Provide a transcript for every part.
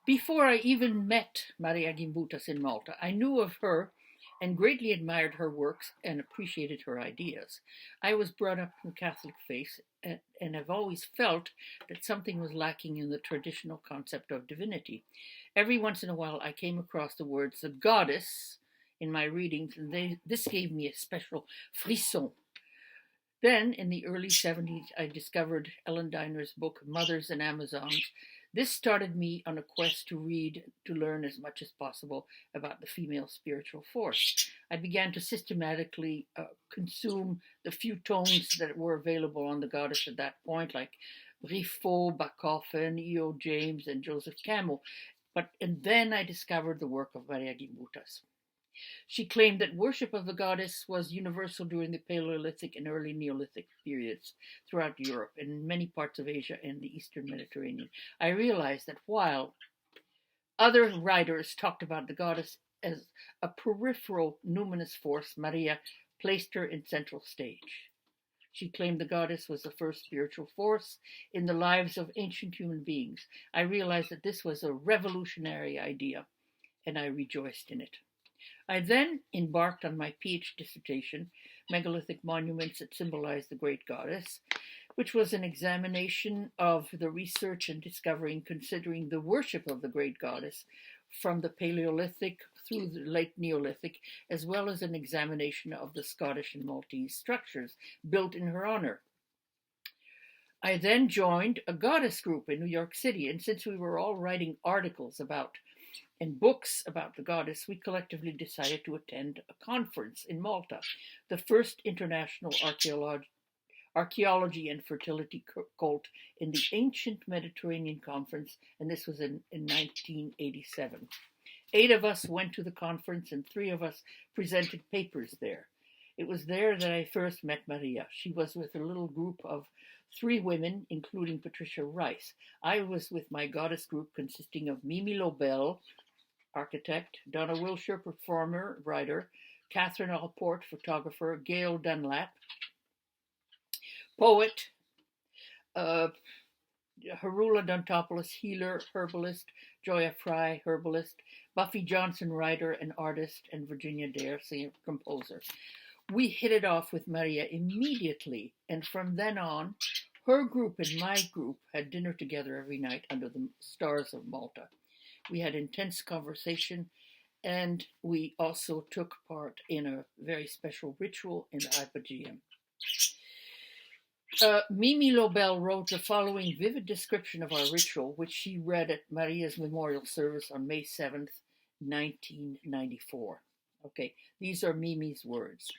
Before I even met Marija Gimbutas in Malta, I knew of her and greatly admired her works and appreciated her ideas. I was brought up in the Catholic faith and have always felt that something was lacking in the traditional concept of divinity. Every once in a while, I came across the words the goddess in my readings, and this gave me a special frisson. Then, in the early 70s, I discovered Ellen Diner's book, Mothers and Amazons. This started me on a quest to read, to learn as much as possible about the female spiritual force. I began to systematically consume the few tomes that were available on the goddess at that point, like Briffaut, Bachofen, E.O. James, and Joseph Campbell. And then I discovered the work of Marija Gimbutas. She claimed that worship of the goddess was universal during the Paleolithic and early Neolithic periods throughout Europe and in many parts of Asia and the Eastern Mediterranean. I realized that while other writers talked about the goddess as a peripheral numinous force, Marija placed her in central stage. She claimed the goddess was the first spiritual force in the lives of ancient human beings. I realized that this was a revolutionary idea, and I rejoiced in it. I then embarked on my PhD dissertation, Megalithic Monuments that Symbolize the Great Goddess, which was an examination of the research and discovery and considering the worship of the Great Goddess from the Paleolithic through the late Neolithic, as well as an examination of the Scottish and Maltese structures built in her honor. I then joined a goddess group in New York City, and since we were all writing articles about and books about the goddess, we collectively decided to attend a conference in Malta, the first international archaeology and fertility cult in the ancient Mediterranean conference, and this was in 1987. 8 of us went to the conference and 3 of us presented papers there. It was there that I first met Marija. She was with a little group of 3 women, including Patricia Rice. I was with my goddess group consisting of Mimi Lobel, architect, Donna Wilshire, performer, writer, Catherine Allport, photographer, Gail Dunlap, poet, Harula Dontopoulos, healer, herbalist, Joya Fry, herbalist, Buffy Johnson, writer and artist, and Virginia Dare, singer, composer. We hit it off with Marija immediately, and from then on, her group and my group had dinner together every night under the stars of Malta. We had intense conversation, and we also took part in a very special ritual in the hypogeum. Mimi Lobel wrote the following vivid description of our ritual, which she read at Marija's memorial service on May 7th, 1994. Okay, these are Mimi's words.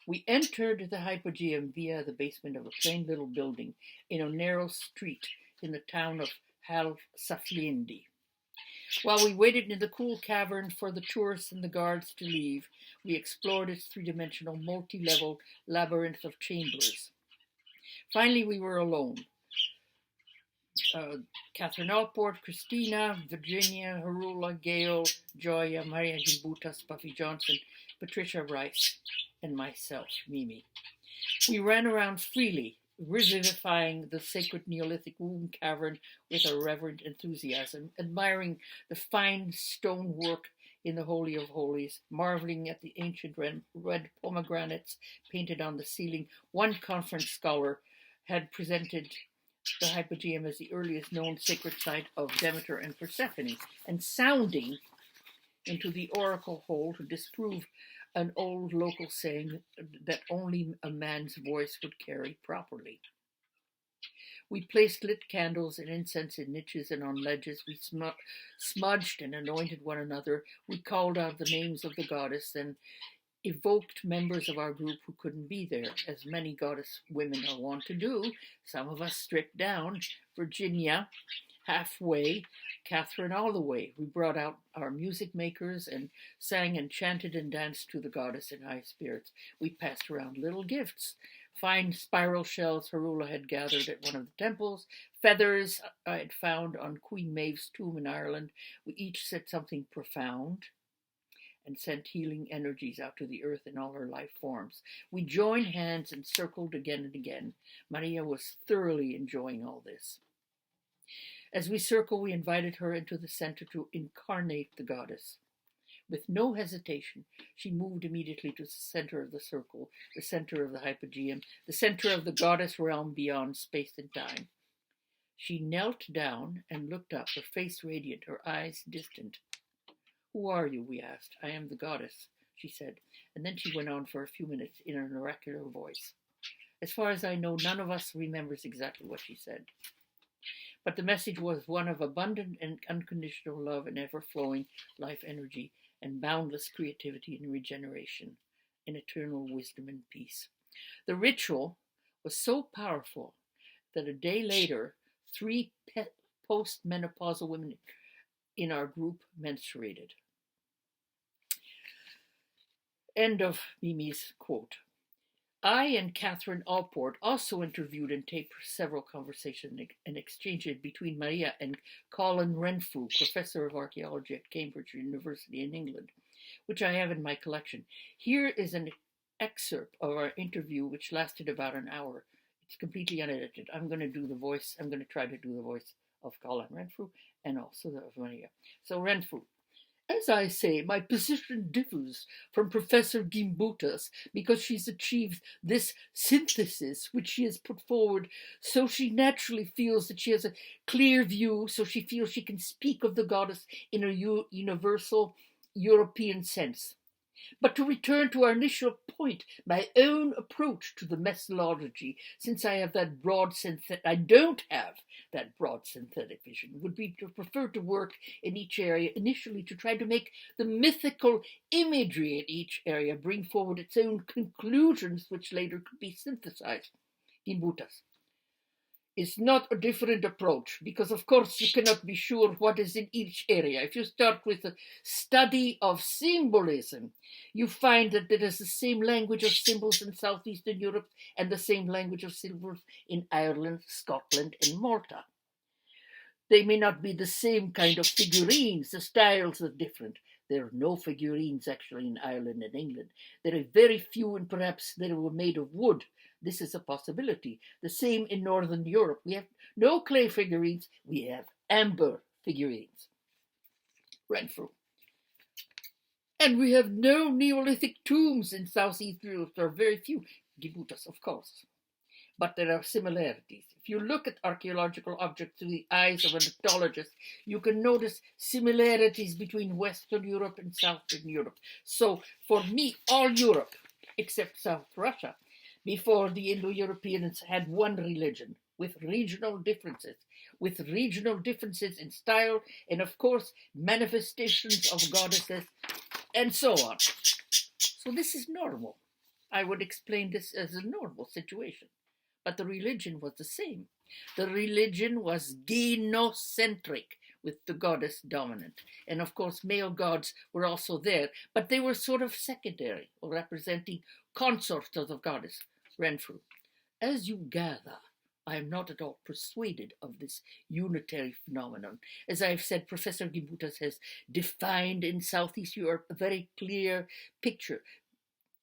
We entered the hypogeum via the basement of a plain little building in a narrow street in the town of Safliendi. While we waited in the cool cavern for the tourists and the guards to leave, we explored its 3-dimensional, multi-level labyrinth of chambers. Finally, we were alone. Catherine Allport, Cristina, Virginia, Harula, Gail, Joya, Marija Gimbutas, Buffy Johnson, Patricia Rice, and myself, Mimi. We ran around freely, revivifying the sacred Neolithic womb cavern with a reverent enthusiasm, admiring the fine stonework in the Holy of Holies, marveling at the ancient red pomegranates painted on the ceiling. One conference scholar had presented the hypogeum as the earliest known sacred site of Demeter and Persephone, and sounding into the oracle hole to disprove an old local saying that only a man's voice would carry properly. We placed lit candles and incense in niches and on ledges. We smudged and anointed one another. We called out the names of the goddess and evoked members of our group who couldn't be there, as many goddess women are wont to do. Some of us stripped down. Virginia halfway, Catherine all the way. We brought out our music makers and sang and chanted and danced to the goddess in high spirits. We passed around little gifts. Fine spiral shells Harula had gathered at one of the temples, feathers I had found on Queen Maeve's tomb in Ireland. We each said something profound and sent healing energies out to the earth in all her life forms. We joined hands and circled again and again. Marija was thoroughly enjoying all this. As we circle, we invited her into the center to incarnate the goddess. With no hesitation, she moved immediately to the center of the circle, the center of the hypogeum, the center of the goddess realm beyond space and time. She knelt down and looked up, her face radiant, her eyes distant. "Who are you?" we asked. "I am the goddess," she said, and then she went on for a few minutes in an oracular voice. As far as I know, none of us remembers exactly what she said. But the message was one of abundant and unconditional love and ever-flowing life energy and boundless creativity and regeneration and eternal wisdom and peace. The ritual was so powerful that a day later, 3 post-menopausal women in our group menstruated. End of Mimi's quote. I and Catherine Allport also interviewed and taped several conversations and exchanges between Marija and Colin Renfrew, professor of archaeology at Cambridge University in England, which I have in my collection. Here is an excerpt of our interview, which lasted about an hour. It's completely unedited. I'm going to try to do the voice of Colin Renfrew and also of Marija. So Renfrew. As I say, my position differs from Professor Gimbutas because she's achieved this synthesis which she has put forward, so she naturally feels that she has a clear view, so she feels she can speak of the goddess in a universal European sense. But to return to our initial point, my own approach to the methodology, since I don't have that broad synthetic vision, would be to prefer to work in each area initially to try to make the mythical imagery in each area bring forward its own conclusions, which later could be synthesized. Gimbutas. It's not a different approach, because of course you cannot be sure what is in each area. If you start with a study of symbolism, you find that there is the same language of symbols in Southeastern Europe and the same language of symbols in Ireland, Scotland, and Malta. They may not be the same kind of figurines, the styles are different. There are no figurines actually in Ireland and England. There are very few, and perhaps they were made of wood. This is a possibility. The same in Northern Europe. We have no clay figurines, we have amber figurines. Renfrew. And we have no Neolithic tombs in Southeast Europe. There are very few. Gimbutas, of course. But there are similarities. If you look at archaeological objects through the eyes of an ethologist, you can notice similarities between Western Europe and Southern Europe. So for me, all Europe, except South Russia, before the Indo-Europeans had one religion with regional differences in style and, of course, manifestations of goddesses and so on. So this is normal. I would explain this as a normal situation. But the religion was the same. The religion was gynocentric, with the goddess dominant. And of course, male gods were also there, but they were sort of secondary, or representing consorts of the goddess. Renfrew. As you gather, I am not at all persuaded of this unitary phenomenon. As I have said, Professor Gimbutas has defined in Southeast Europe a very clear picture.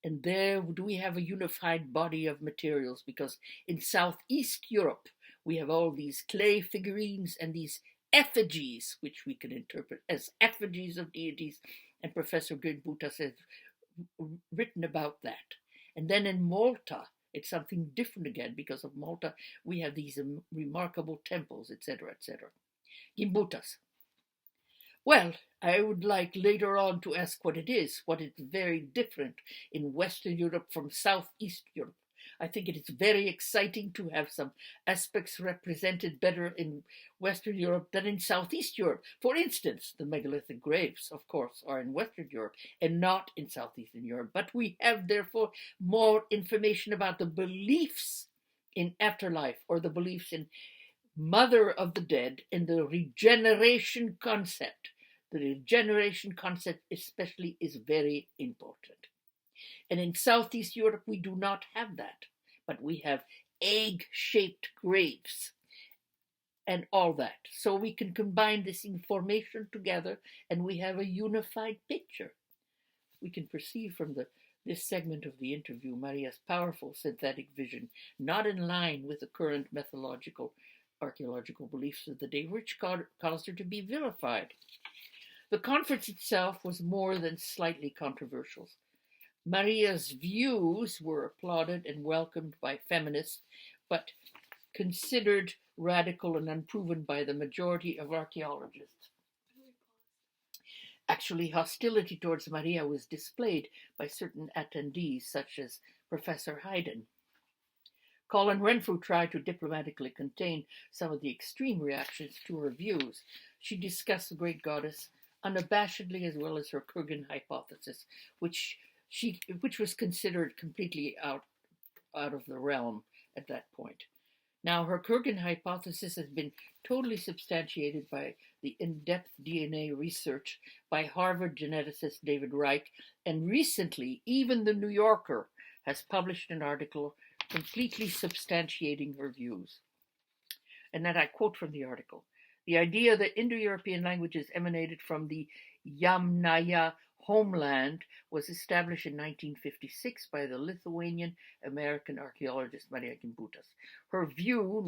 And there do we have a unified body of materials, because in Southeast Europe, we have all these clay figurines and these effigies, which we can interpret as effigies of deities. And Professor Gimbutas has written about that. And then in Malta, it's something different again. Because of Malta, we have these remarkable temples, etc., etc. Gimbutas. Well, I would like later on to ask what it is very different in Western Europe from Southeast Europe. I think it is very exciting to have some aspects represented better in Western Europe than in Southeast Europe. For instance, the megalithic graves, of course, are in Western Europe and not in Southeastern Europe. But we have, therefore, more information about the beliefs in afterlife, or the beliefs in Mother of the Dead, and the regeneration concept. The regeneration concept especially is very important. And in Southeast Europe, we do not have that, but we have egg-shaped graves and all that. So we can combine this information together and we have a unified picture. We can perceive from this segment of the interview Marija's powerful synthetic vision, not in line with the current methodological archaeological beliefs of the day, which caused her to be vilified. The conference itself was more than slightly controversial. Marija's views were applauded and welcomed by feminists, but considered radical and unproven by the majority of archaeologists. Actually, hostility towards Marija was displayed by certain attendees, such as Professor Haydn. Colin Renfrew tried to diplomatically contain some of the extreme reactions to her views. She discussed the great goddess unabashedly, as well as her Kurgan hypothesis, which was considered completely out of the realm at that point. Now, her Kurgan hypothesis has been totally substantiated by the in-depth DNA research by Harvard geneticist David Reich, and recently, even The New Yorker has published an article completely substantiating her views. And then I quote from the article: "The idea that Indo-European languages emanated from the Yamnaya homeland was established in 1956 by the Lithuanian-American archaeologist Marija Gimbutas. Her view,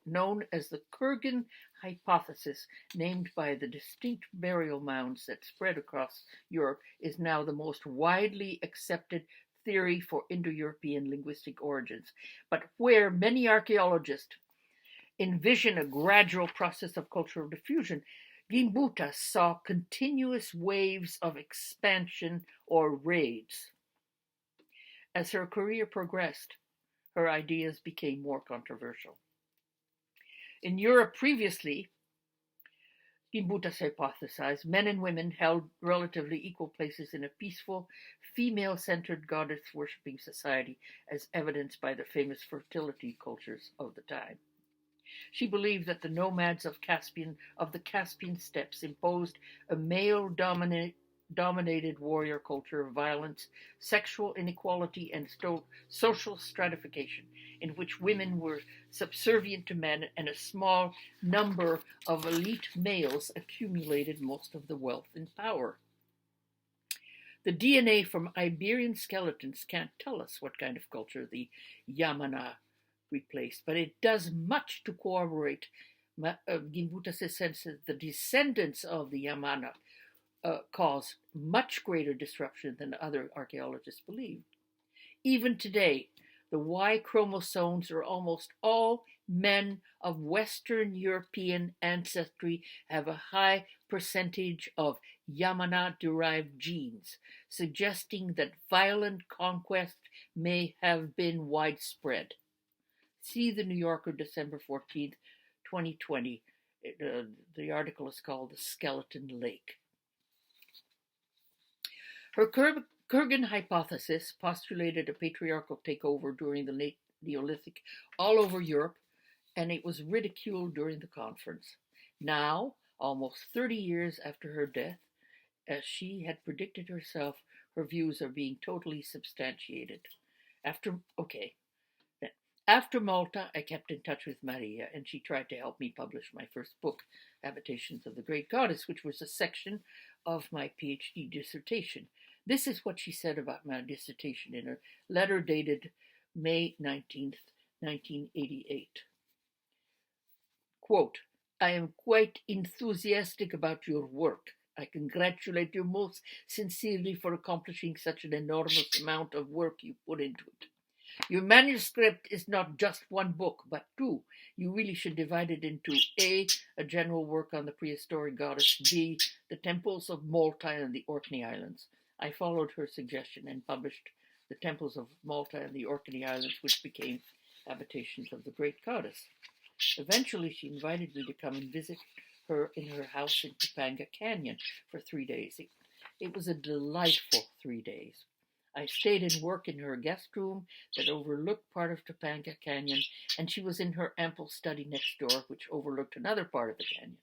known as the Kurgan hypothesis, named by the distinct burial mounds that spread across Europe, is now the most widely accepted theory for Indo-European linguistic origins. But where many archaeologists envision a gradual process of cultural diffusion, Gimbutas saw continuous waves of expansion or raids. As her career progressed, her ideas became more controversial. In Europe previously, Gimbutas hypothesized men and women held relatively equal places in a peaceful, female-centered goddess-worshipping society, as evidenced by the famous fertility cultures of the time. She believed that the nomads of the Caspian steppes imposed a male-dominated warrior culture of violence, sexual inequality, and social stratification, in which women were subservient to men, and a small number of elite males accumulated most of the wealth and power. The DNA from Iberian skeletons can't tell us what kind of culture the Yamana replaced, but it does much to corroborate Gimbutas' sense that the descendants of the Yamana caused much greater disruption than other archaeologists believed. Even today, the Y chromosomes are almost all men of Western European ancestry have a high percentage of Yamana-derived genes, suggesting that violent conquest may have been widespread. See The New Yorker, December 14th, 2020. The article is called The Skeleton Lake. Her Kurgan hypothesis postulated a patriarchal takeover during the late Neolithic all over Europe, and it was ridiculed during the conference. Now, almost 30 years after her death, as she had predicted herself, her views are being totally substantiated. After Malta, I kept in touch with Marija, and she tried to help me publish my first book, Habitations of the Great Goddess, which was a section of my PhD dissertation. This is what she said about my dissertation in her letter dated May 19th, 1988. Quote, "I am quite enthusiastic about your work. I congratulate you most sincerely for accomplishing such an enormous amount of work you put into it. Your manuscript is not just one book, but two. You really should divide it into A, a general work on the prehistoric goddess, B, the temples of Malta and the Orkney Islands." I followed her suggestion and published The Temples of Malta and the Orkney Islands, which became Habitations of the Great Goddess. Eventually, she invited me to come and visit her in her house in Topanga Canyon for 3 days. It was a delightful 3 days. I stayed and worked in her guest room that overlooked part of Topanga Canyon, and she was in her ample study next door, which overlooked another part of the canyon.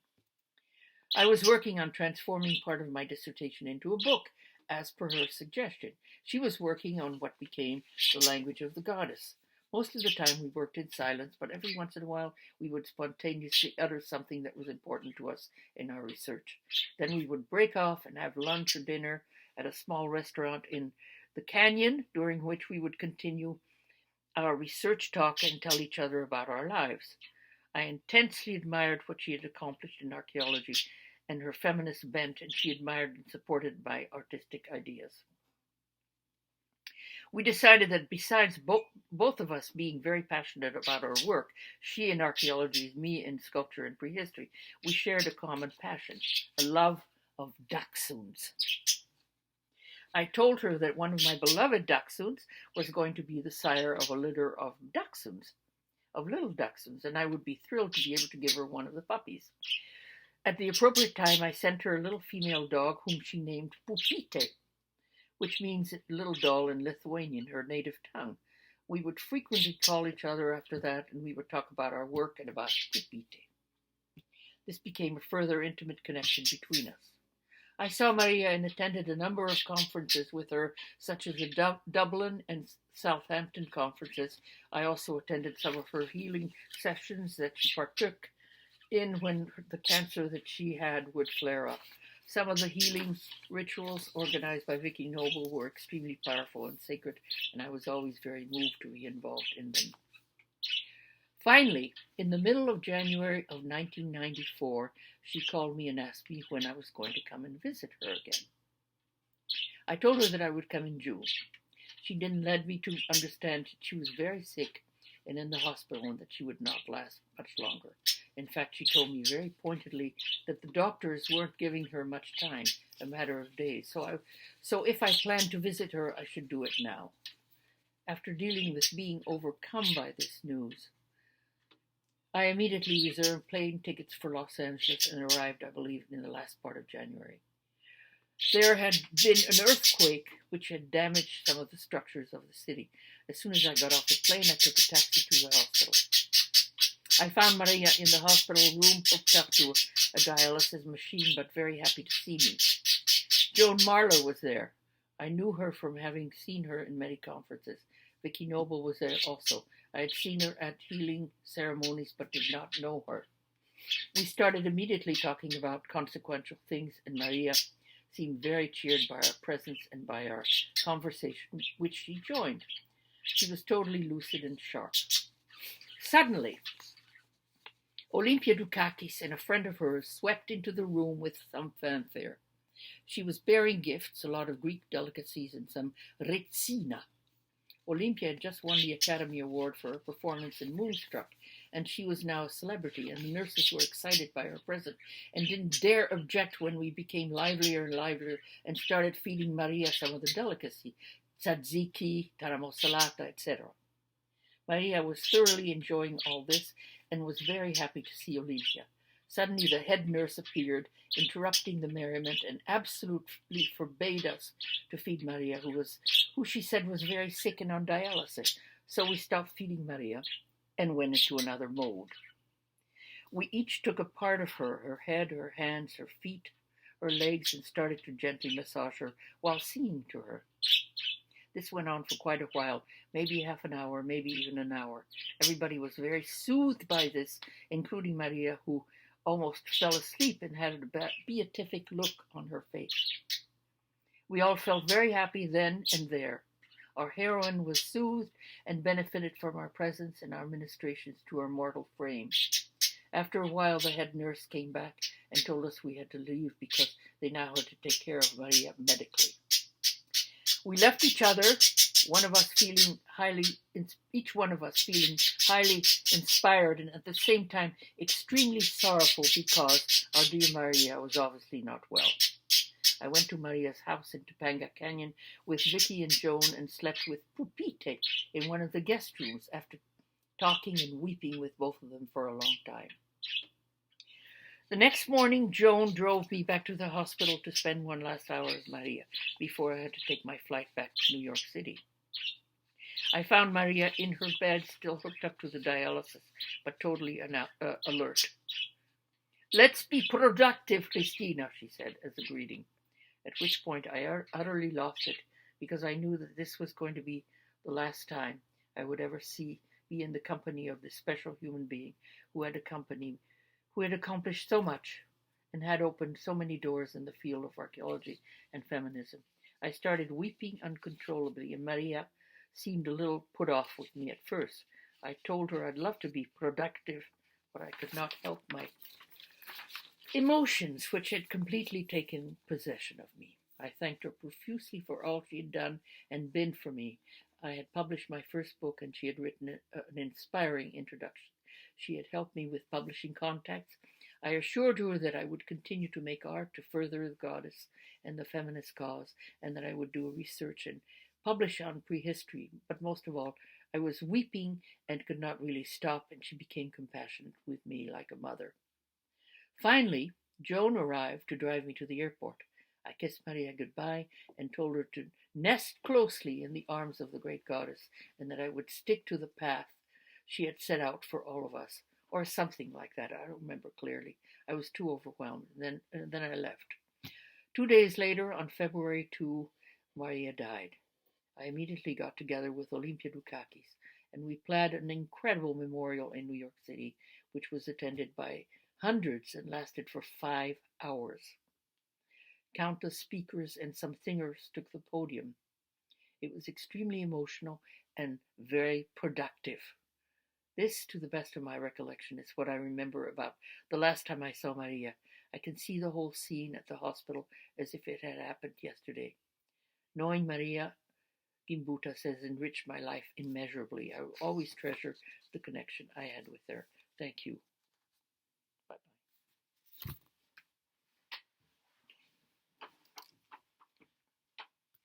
I was working on transforming part of my dissertation into a book, as per her suggestion. She was working on what became The Language of the Goddess. Most of the time we worked in silence, but every once in a while we would spontaneously utter something that was important to us in our research. Then we would break off and have lunch or dinner at a small restaurant in the canyon, during which we would continue our research talk and tell each other about our lives. I intensely admired what she had accomplished in archaeology and her feminist bent, and she admired and supported my artistic ideas. We decided that besides both of us being very passionate about our work, she in archaeology, me in sculpture and prehistory, we shared a common passion, a love of dachshunds. I told her that one of my beloved dachshunds was going to be the sire of a litter of dachshunds, of little dachshunds, and I would be thrilled to be able to give her one of the puppies. At the appropriate time, I sent her a little female dog whom she named Pupite, which means little doll in Lithuanian, her native tongue. We would frequently call each other after that, and we would talk about our work and about Pupite. This became a further intimate connection between us. I saw Marija and attended a number of conferences with her, such as the Dublin and Southampton conferences. I also attended some of her healing sessions that she partook in when the cancer that she had would flare up. Some of the healing rituals organized by Vicky Noble were extremely powerful and sacred, and I was always very moved to be involved in them. Finally, in the middle of January of 1994, she called me and asked me when I was going to come and visit her again. I told her that I would come in June. She then led me to understand that she was very sick and in the hospital and that she would not last much longer. In fact, she told me very pointedly that the doctors weren't giving her much time, a matter of days. So if I planned to visit her, I should do it now. After dealing with being overcome by this news, I immediately reserved plane tickets for Los Angeles and arrived, I believe, in the last part of January. There had been an earthquake which had damaged some of the structures of the city. As soon as I got off the plane, I took a taxi to the hospital. I found Marija in the hospital room, hooked up to a dialysis machine, but very happy to see me. Joan Marlowe was there. I knew her from having seen her in many conferences. Vicky Noble was there also. I had seen her at healing ceremonies, but did not know her. We started immediately talking about consequential things, and Marija seemed very cheered by our presence and by our conversation, which she joined. She was totally lucid and sharp. Suddenly, Olympia Dukakis and a friend of hers swept into the room with some fanfare. She was bearing gifts, a lot of Greek delicacies and some retsina. Olympia had just won the Academy Award for her performance in Moonstruck, and she was now a celebrity, and the nurses were excited by her presence and didn't dare object when we became livelier and livelier and started feeding Marija some of the delicacy, tzatziki, taramosalata, etc. Marija was thoroughly enjoying all this and was very happy to see Olympia. Suddenly the head nurse appeared, interrupting the merriment, and absolutely forbade us to feed Marija, who she said was very sick and on dialysis. So we stopped feeding Marija and went into another mode. We each took a part of her, her head, her hands, her feet, her legs, and started to gently massage her while singing to her. This went on for quite a while, maybe half an hour, maybe even an hour. Everybody was very soothed by this, including Marija, who almost fell asleep and had a beatific look on her face. We all felt very happy then and there. Our heroine was soothed and benefited from our presence and our ministrations to her mortal frame. After a while, the head nurse came back and told us we had to leave because they now had to take care of Marija medically. We left each other, each one of us feeling highly inspired and at the same time extremely sorrowful because our dear Marija was obviously not well. I went to Marija's house in Topanga Canyon with Vicky and Joan and slept with Pupite in one of the guest rooms after talking and weeping with both of them for a long time. The next morning, Joan drove me back to the hospital to spend one last hour with Marija before I had to take my flight back to New York City. I found Marija in her bed, still hooked up to the dialysis, but totally alert. "Let's be productive, Cristina," she said as a greeting, at which point I utterly lost it because I knew that this was going to be the last time I would ever be in the company of this special human being who had accomplished so much and had opened so many doors in the field of archaeology and feminism. I started weeping uncontrollably, and Marija seemed a little put off with me at first. I told her I'd love to be productive, but I could not help my emotions, which had completely taken possession of me. I thanked her profusely for all she had done and been for me. I had published my first book, and she had written an inspiring introduction. She had helped me with publishing contacts. I assured her that I would continue to make art to further the goddess and the feminist cause, and that I would do research and publish on prehistory. But most of all, I was weeping and could not really stop, and she became compassionate with me like a mother. Finally, Joan arrived to drive me to the airport. I kissed Marija goodbye and told her to nest closely in the arms of the great goddess, and that I would stick to the path she had set out for all of us, or something like that. I don't remember clearly. I was too overwhelmed. Then I left. 2 days later, on February 2, Marija died. I immediately got together with Olympia Dukakis, and we planned an incredible memorial in New York City, which was attended by hundreds and lasted for 5 hours. Countless speakers and some singers took the podium. It was extremely emotional and very productive. This, to the best of my recollection, is what I remember about the last time I saw Marija. I can see the whole scene at the hospital as if it had happened yesterday. Knowing Marija Gimbutas has enriched my life immeasurably. I will always treasure the connection I had with her. Thank you.